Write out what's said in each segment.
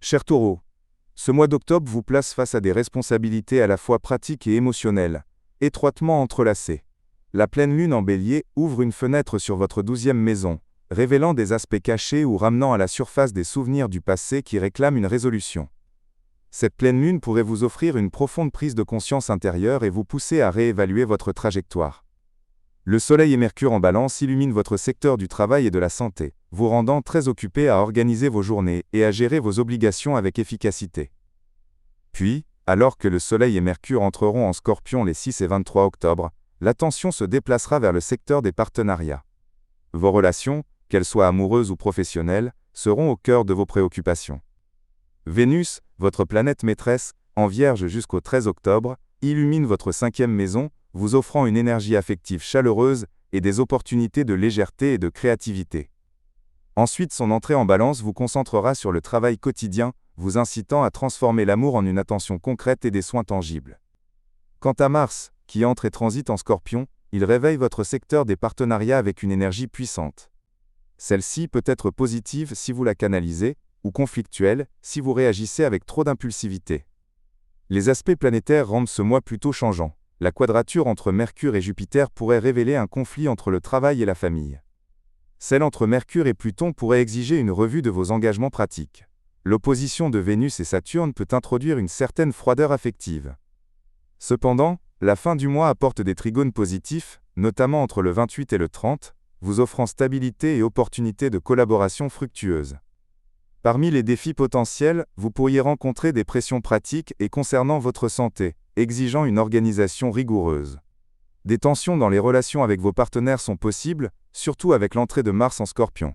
Cher Taureau, ce mois d'octobre vous place face à des responsabilités à la fois pratiques et émotionnelles, étroitement entrelacées. La pleine lune en Bélier ouvre une fenêtre sur votre 12e maison, révélant des aspects cachés ou ramenant à la surface des souvenirs du passé qui réclament une résolution. Cette pleine lune pourrait vous offrir une profonde prise de conscience intérieure et vous pousser à réévaluer votre trajectoire. Le Soleil et Mercure en Balance illuminent votre secteur du travail et de la santé, vous rendant très occupé à organiser vos journées et à gérer vos obligations avec efficacité. Puis, alors que le Soleil et Mercure entreront en Scorpion les 6 et 23 octobre, l'attention se déplacera vers le secteur des partenariats. Vos relations, qu'elles soient amoureuses ou professionnelles, seront au cœur de vos préoccupations. Vénus, votre planète maîtresse, en Vierge jusqu'au 13 octobre, illumine votre 5e maison, vous offrant une énergie affective chaleureuse et des opportunités de légèreté et de créativité. Ensuite, son entrée en Balance vous concentrera sur le travail quotidien, vous incitant à transformer l'amour en une attention concrète et des soins tangibles. Quant à Mars, qui entre et transite en Scorpion, il réveille votre secteur des partenariats avec une énergie puissante. Celle-ci peut être positive si vous la canalisez, ou conflictuelle si vous réagissez avec trop d'impulsivité. Les aspects planétaires rendent ce mois plutôt changeant. La quadrature entre Mercure et Jupiter pourrait révéler un conflit entre le travail et la famille. Celle entre Mercure et Pluton pourrait exiger une revue de vos engagements pratiques. L'opposition de Vénus et Saturne peut introduire une certaine froideur affective. Cependant, la fin du mois apporte des trigones positifs, notamment entre le 28 et le 30, vous offrant stabilité et opportunités de collaboration fructueuses. Parmi les défis potentiels, vous pourriez rencontrer des pressions pratiques et concernant votre santé, exigeant une organisation rigoureuse. Des tensions dans les relations avec vos partenaires sont possibles, surtout avec l'entrée de Mars en Scorpion.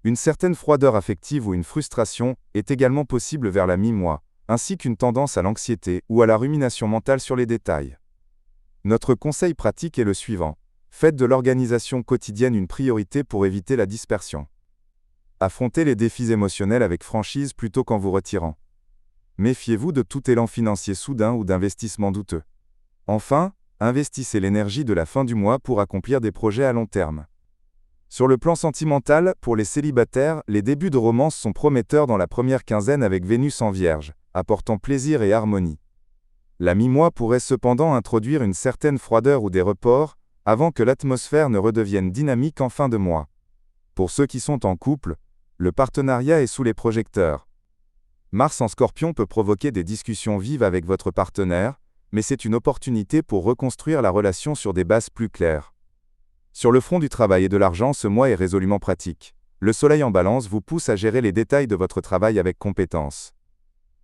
Une certaine froideur affective ou une frustration est également possible vers la mi-mois, ainsi qu'une tendance à l'anxiété ou à la rumination mentale sur les détails. Notre conseil pratique est le suivant. Faites de l'organisation quotidienne une priorité pour éviter la dispersion. Affrontez les défis émotionnels avec franchise plutôt qu'en vous retirant. Méfiez-vous de tout élan financier soudain ou d'investissement douteux. Enfin, investissez l'énergie de la fin du mois pour accomplir des projets à long terme. Sur le plan sentimental, pour les célibataires, les débuts de romance sont prometteurs dans la première quinzaine avec Vénus en Vierge, apportant plaisir et harmonie. La mi-mois pourrait cependant introduire une certaine froideur ou des reports, avant que l'atmosphère ne redevienne dynamique en fin de mois. Pour ceux qui sont en couple, le partenariat est sous les projecteurs. Mars en Scorpion peut provoquer des discussions vives avec votre partenaire, mais c'est une opportunité pour reconstruire la relation sur des bases plus claires. Sur le front du travail et de l'argent, ce mois est résolument pratique. Le Soleil en Balance vous pousse à gérer les détails de votre travail avec compétence.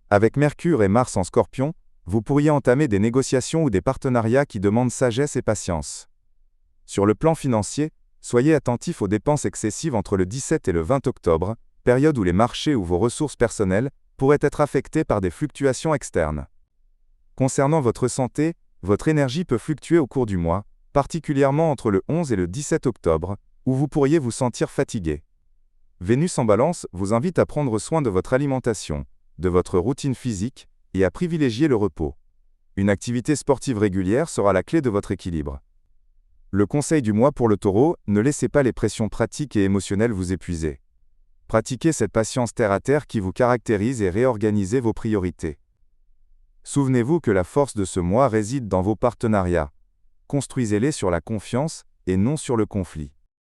Avec Mercure et Mars en Scorpion, vous pourriez entamer des négociations ou des partenariats qui demandent sagesse et patience. Sur le plan financier, soyez attentif aux dépenses excessives entre le 17 et le 20 octobre, période où les marchés ou vos ressources personnelles pourraient être affectés par des fluctuations externes. Concernant votre santé, votre énergie peut fluctuer au cours du mois, particulièrement entre le 11 et le 17 octobre, où vous pourriez vous sentir fatigué. Vénus en Balance vous invite à prendre soin de votre alimentation, de votre routine physique, et à privilégier le repos. Une activité sportive régulière sera la clé de votre équilibre. Le conseil du mois pour le Taureau, ne laissez pas les pressions pratiques et émotionnelles vous épuiser. Pratiquez cette patience terre-à-terre qui vous caractérise et réorganisez vos priorités. Souvenez-vous que la force de ce mois réside dans vos partenariats. Construisez-les sur la confiance et non sur le conflit.